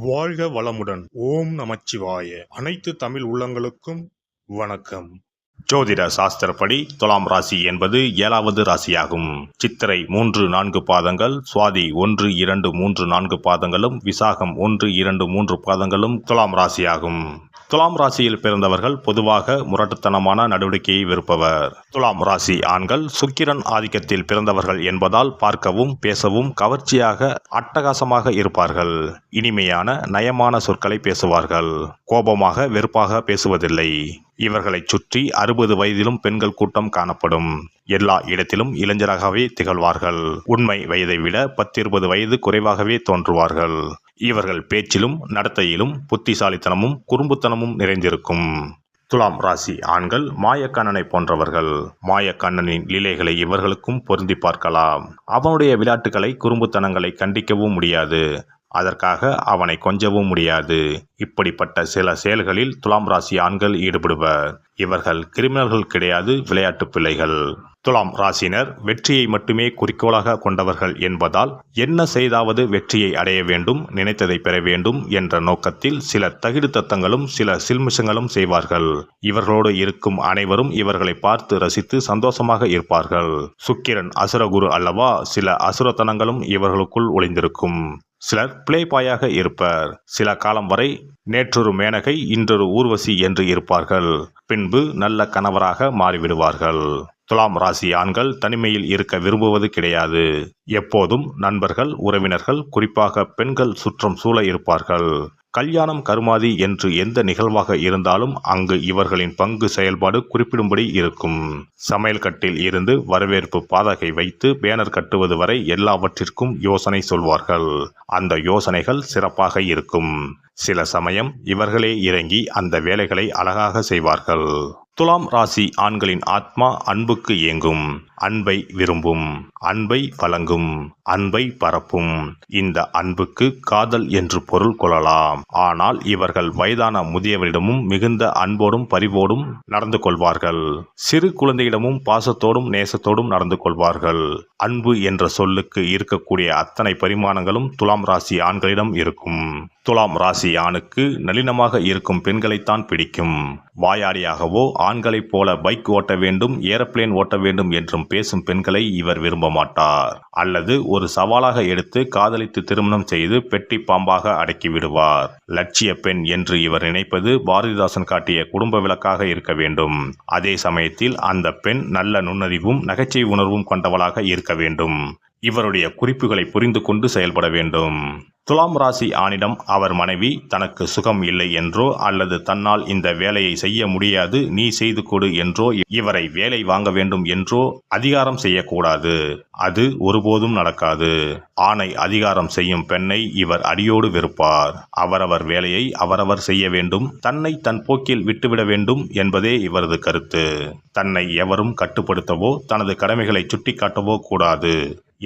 வாழ்க வளமுடன். ஓம் நமச்சிவாய. அனைத்து தமிழ் உள்ளங்களுக்கும் வணக்கம். ஜோதிட சாஸ்திரப்படி துலாம் ராசி என்பது 7வது ராசியாகும். சித்திரை 3-4 பாதங்கள், சுவாதி 1-2-3-4 பாதங்களும், விசாகம் 1-2-3 பாதங்களும் துலாம் ராசியாகும். துலாம் ராசியில் பிறந்தவர்கள் பொதுவாக முரட்டுத்தனமான நடவடிக்கையை விருப்பவர். துலாம் ராசி ஆண்கள் சுக்கிரன் ஆதிக்கத்தில் பிறந்தவர்கள் என்பதால் பார்க்கவும் பேசவும் கவர்ச்சியாக அட்டகாசமாக இருப்பார்கள். இனிமையான நயமான சொற்களை பேசுவார்கள். கோபமாக வெறுப்பாக பேசுவதில்லை. இவர்களைச் சுற்றி 60 வயதிலும் பெண்கள் கூட்டம் காணப்படும். எல்லா இடத்திலும் இளைஞராகவே திகழ்வார்கள். உண்மை வயதை விட 10-20 வயது குறைவாகவே தோன்றுவார்கள். இவர்கள் பேச்சிலும் நடத்தையிலும் புத்திசாலித்தனமும் குறும்புத்தனமும் நிறைந்திருக்கும். துலாம் ராசி ஆண்கள் மாயக்கண்ணனை போன்றவர்கள். மாயக்கண்ணனின் லீலைகளை இவர்களுக்கும் பொருந்தி பார்க்கலாம். அவனுடைய விளையாட்டுகளை குறும்புத்தனங்களை கண்டிக்கவும் முடியாது. அதற்காக அவனை கொஞ்சவும் முடியாது. இப்படிப்பட்ட சில செயல்களில் துலாம் ராசி ஆண்கள் ஈடுபடுவர். இவர்கள் கிரிமினல்கள் கிடையாது, விளையாட்டு பிள்ளைகள். துலாம் ராசினர் வெற்றியை மட்டுமே குறிக்கோளாக கொண்டவர்கள் என்பதால் என்ன செய்தாவது வெற்றியை அடைய வேண்டும், நினைத்ததை பெற வேண்டும் என்ற நோக்கத்தில் சில தகிடு தத்தங்களும் சில சில்மிஷங்களும் செய்வார்கள். இவர்களோடு இருக்கும் அனைவரும் இவர்களை பார்த்து ரசித்து சந்தோஷமாக இருப்பார்கள். சுக்கிரன் அசுரகுரு அல்லவா, சில அசுரத்தனங்களும் இவர்களுக்குள் ஒளிந்திருக்கும். சிலர் பிளேபாயாக இருப்பர். சில காலம் வரை நேற்றொரு மேனகை இன்றொரு ஊர்வசி என்று இருப்பார்கள். பின்பு நல்ல கணவராக மாறிவிடுவார்கள். துலாம் ராசி ஆண்கள் தனிமையில் இருக்க விரும்புவது கிடையாது. எப்போதும் நண்பர்கள், உறவினர்கள், குறிப்பாக பெண்கள் சுற்றம் சூழ இருப்பார்கள். கல்யாணம் கருமாதி என்று எந்த நிகழ்வாக இருந்தாலும் அங்கு இவர்களின் பங்கு செயல்பாடு குறிப்பிடும்படி இருக்கும். சமையல் கட்டில் இருந்து வரவேற்பு பாதகை வைத்து பேனர் கட்டுவது வரை எல்லாவற்றிற்கும் யோசனை சொல்வார்கள். அந்த யோசனைகள் சிறப்பாக இருக்கும். சில சமயம் இவர்களே இறங்கி அந்த வேலைகளை அழகாக செய்வார்கள். துலாம் ராசி ஆண்களின் ஆத்மா அன்புக்கு ஏங்கும். அன்பை விரும்பும். அன்பை வழங்கும். அன்பை பரப்பும். இந்த அன்புக்கு காதல் என்று பொருள் கொள்ளலாம். ஆனால் இவர்கள் வயதான முதியவரிடமும் மிகுந்த அன்போடும் பரிவோடும் நடந்து கொள்வார்கள். சிறு குழந்தையிடமும் பாசத்தோடும் நேசத்தோடும் நடந்து கொள்வார்கள். அன்பு என்ற சொல்லுக்கு இருக்கக்கூடிய அத்தனை பரிமாணங்களும் துலாம் ராசி ஆண்களிடம் இருக்கும். துலாம் ராசி ஆணுக்கு நளினமாக இருக்கும் பெண்களைத்தான் பிடிக்கும். வாயாடியாகவோ ஆண்களைப் போல பைக் ஓட்ட வேண்டும், ஏரோப்ளேன் ஓட்ட வேண்டும் என்றும் பேசும் பெண்களை இவர் விரும்ப மாட்டார். அல்லது ஒரு சவாலாக எடுத்து காதலித்து திருமணம் செய்து பெட்டி பாம்பாக அடக்கி விடுவார். லட்சிய பெண் என்று இவர் நினைப்பது பாரதிதாசன் காட்டிய குடும்ப விளக்காக இருக்க வேண்டும். அதே சமயத்தில் அந்த பெண் நல்ல நுண்ணறிவும் நகைச்சுவை உணர்வும் கொண்டவளாக இருக்க வேண்டும். இவருடைய குறிப்புகளை புரிந்து கொண்டு செயல்பட வேண்டும். துலாம் ராசி ஆணிடம் அவர் மனைவி தனக்கு சுகம் இல்லை என்றோ அல்லது தன்னால் இந்த வேலையை செய்ய முடியாது, நீ செய்து கொடு என்றோ இவரை வேலை வாங்க வேண்டும் என்றோ அதிகாரம் செய்யக்கூடாது. அது ஒருபோதும் நடக்காது. ஆணை அதிகாரம் செய்யும் பெண்ணை இவர் அடியோடு வெறுப்பார். அவரவர் வேலையை அவரவர் செய்ய வேண்டும், தன்னை தன் போக்கில் விட்டுவிட வேண்டும் என்பதே இவரது கருத்து. தன்னை எவரும் கட்டுப்படுத்தவோ தனது கடமைகளை சுட்டிக்காட்டவோ கூடாது.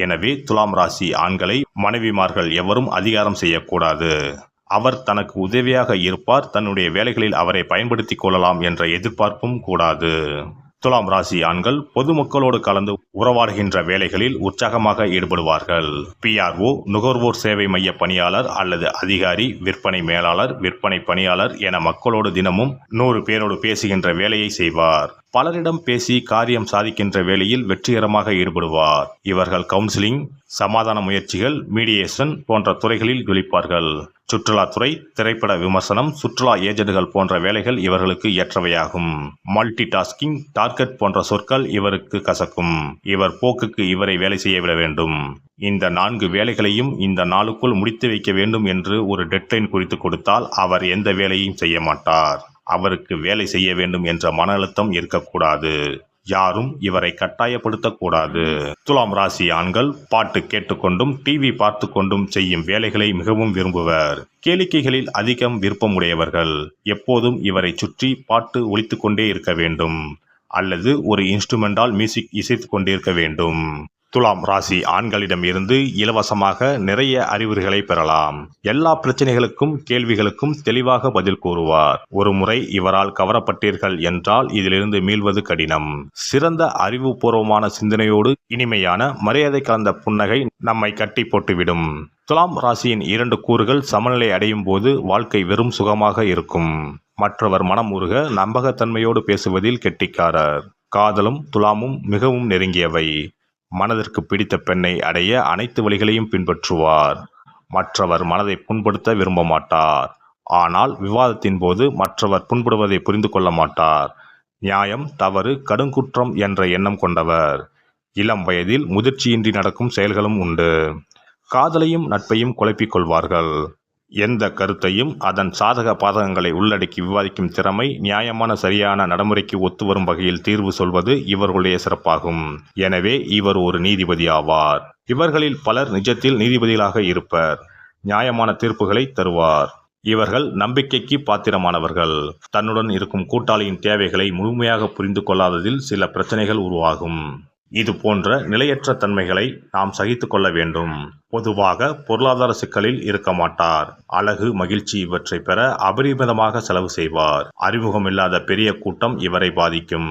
எனவே துலாம் ராசி ஆண்களை மனைவிமார்கள் எவரும் அதிகாரம் செய்யக்கூடாது. அவர் தனக்கு உதவியாக இருப்பார், தன்னுடைய வேலைகளில் அவரை பயன்படுத்திக் கொள்ளலாம் என்ற எதிர்பார்ப்பும் கூடாது. துலாம் ராசி ஆண்கள் பொதுமக்களோடு கலந்து உறவாடுகின்ற வேலைகளில் உற்சாகமாக ஈடுபடுவார்கள். PRO, நுகர்வோர் சேவை மைய பணியாளர் அல்லது அதிகாரி, விற்பனை மேலாளர், விற்பனை பணியாளர் என மக்களோடு தினமும் 100 பேரோடு பேசுகின்ற வேலையை செய்வார். பலரிடம் பேசி காரியம் சாதிக்கின்ற வேளையில் வெற்றிகரமாக ஈடுபடுவார். இவர்கள் கவுன்சிலிங், சமாதான முயற்சிகள், மீடியேஷன் போன்ற துறைகளில் ஜொலிப்பார்கள். சுற்றுலாத்துறை, திரைப்பட விமர்சனம், சுற்றுலா ஏஜென்ட்கள் போன்ற வேலைகள் இவர்களுக்கு ஏற்றவையாகும். மல்டி டாஸ்கிங், டார்கெட் போன்ற சொற்கள் இவருக்கு கசக்கும். இவர் போக்குக்கு இவரை வேலை செய்ய விட வேண்டும். இந்த 4 வேலைகளையும் இந்த நாளுக்குள் முடித்து வைக்க வேண்டும் என்று ஒரு டெட்லைன் குறித்து கொடுத்தால் அவர் எந்த வேலையும் செய்ய மாட்டார். அவருக்கு வேலை செய்ய வேண்டும் என்ற மன அழுத்தம் இருக்கக்கூடாது. யாரும் இவரை கட்டாயப்படுத்தக்கூடாது. துலாம் ராசி ஆண்கள் பாட்டு கேட்டுக்கொண்டும் டிவி பார்த்து கொண்டும் செய்யும் வேலைகளை மிகவும் விரும்புவர். கேளிக்கைகளில் அதிகம் விருப்பமுடையவர்கள். எப்போதும் இவரை சுற்றி பாட்டு ஒலித்து கொண்டே இருக்க வேண்டும் அல்லது ஒரு இன்ஸ்ட்ருமெண்டால் மியூசிக் இசைத்து கொண்டிருக்க வேண்டும். துலாம் ராசி ஆண்களிடம் இருந்து இலவசமாக நிறைய அறிவுரைகளை பெறலாம். எல்லா பிரச்சனைகளுக்கும் கேள்விகளுக்கும் தெளிவாக பதில் கூறுவார். ஒரு முறை இவரால் கவரப்பட்டீர்கள் என்றால் இதிலிருந்து மீள்வது கடினம். சிறந்த அறிவுபூர்வமான சிந்தனையோடு இனிமையான மரியாதை கலந்த புன்னகை நம்மை கட்டி போட்டுவிடும். துலாம் ராசியின் 2 கூறுகள் சமநிலை அடையும் போது வாழ்க்கை வெறும் சுகமாக இருக்கும். மற்றவர் மனம் உருக நம்பகத்தன்மையோடு பேசுவதில் கெட்டிக்காரர். காதலும் துலாமும் மிகவும் நெருங்கியவை. மனதிற்கு பிடித்த பெண்ணை அடைய அனைத்து வழிகளையும் பின்பற்றுவார். மற்றவர் மனதை புண்படுத்த விரும்ப மாட்டார். ஆனால் விவாதத்தின் போது மற்றவர் புண்படுவதை புரிந்து கொள்ள மாட்டார். நியாயம், தவறு, கடுங்குற்றம் என்ற எண்ணம் கொண்டவர். இளம் வயதில் முதிர்ச்சியின்றி நடக்கும் செயல்களும் உண்டு. காதலையும் நட்பையும் குழப்பிக் கொள்வார்கள். எந்த கருத்தையும் அதன் சாதக பாதகங்களை உள்ளடக்கி விவாதிக்கும் திறமை, நியாயமான சரியான நடைமுறைக்கு ஒத்து வரும் வகையில் தீர்வு சொல்வது இவர்களுடைய சிறப்பாகும். எனவே இவர் ஒரு நீதிபதி ஆவார். இவர்களில் பலர் நிஜத்தில் நீதிபதிகளாக இருப்பர். நியாயமான தீர்ப்புகளை தருவார். இவர்கள் நம்பிக்கைக்கு பாத்திரமானவர்கள். தன்னுடன் இருக்கும் கூட்டாளியின் தேவைகளை முழுமையாக புரிந்து கொள்ளாததில் சில பிரச்சனைகள் உருவாகும். இது போன்ற நிலையற்ற தன்மைகளை நாம் சகித்து கொள்ள வேண்டும். பொதுவாக பொருளாதார சிக்கலில் இருக்க மாட்டார். அழகு, மகிழ்ச்சி இவற்றை பெற அபரிமிதமாக செலவு செய்வார். அறிமுகமில்லாத பெரிய கூட்டம் இவரை பாதிக்கும்.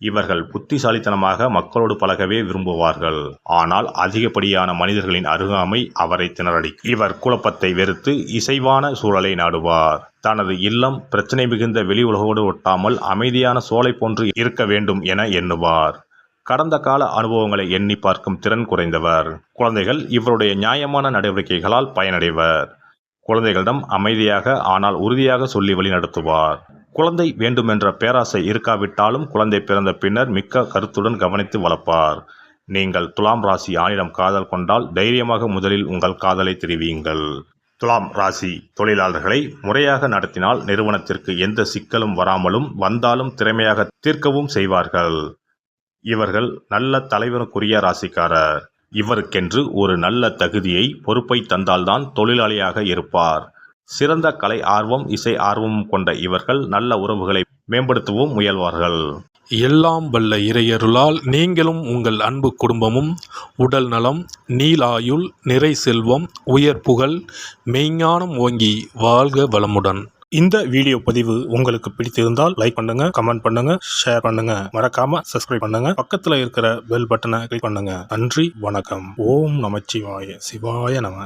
இவர்கள் புத்திசாலித்தனமாக மக்களோடு பழகவே விரும்புவார்கள். ஆனால் அதிகப்படியான மனிதர்களின் அருகாமை அவரை திணறடிக்கும். இவர் குழப்பத்தை வெறுத்து இசைவான சூழலை நாடுவார். தனது இல்லம் பிரச்சனை மிகுந்த வெளி உலகோடு ஒட்டாமல் அமைதியான சோலை போன்று இருக்க வேண்டும் என எண்ணுவார். கடந்த கால அனுபவங்களை எண்ணி பார்க்கும் திறன் குறைந்தவர். குழந்தைகள் இவருடைய நியாயமான நடவடிக்கைகளால் பயனடைவர். குழந்தைகளிடம் அமைதியாக ஆனால் உறுதியாக சொல்லி வழிநடத்துவார். குழந்தை வேண்டுமென்ற பேராசை இருக்காவிட்டாலும் குழந்தை பிறந்த பின்னர் மிக்க கருத்துடன் கவனித்து வளர்ப்பார். நீங்கள் துலாம் ராசி ஆணிடம் காதல் கொண்டால் தைரியமாக முதலில் உங்கள் காதலை தெரிவியுங்கள். துலாம் ராசி தொழிலாளர்களை முறையாக நடத்தினால் நிறுவனத்திற்கு எந்த சிக்கலும் வராமலும் வந்தாலும் திறமையாக தீர்க்கவும் செய்வார்கள். இவர்கள் நல்ல தலைவனுக்குரிய ராசிக்காரர். இவருக்கென்று ஒரு நல்ல தகுதியை, பொறுப்பை தந்தால்தான் தொழிலாளியாக இருப்பார். சிறந்த கலை ஆர்வம், இசை ஆர்வமும் கொண்ட இவர்கள் நல்ல உறவுகளை மேம்படுத்தவும் முயல்வார்கள். எல்லாம் வல்ல இறையருளால் நீங்களும் உங்கள் அன்பு குடும்பமும் உடல் நலம், நீளாயுள், நிறை செல்வம், உயர் புகழ், மெய்ஞானம் ஓங்கி வாழ்க வளமுடன். இந்த வீடியோ பதிவு உங்களுக்கு பிடித்திருந்தால் லைக் பண்ணுங்க, கமெண்ட் பண்ணுங்க, ஷேர் பண்ணுங்க. மறக்காம சப்ஸ்கிரைப் பண்ணுங்க. பக்கத்துல இருக்கிற பெல் பட்டனை கிளிக் பண்ணுங்க. நன்றி, வணக்கம். ஓம் நமச்சிவாய. சிவாய நம.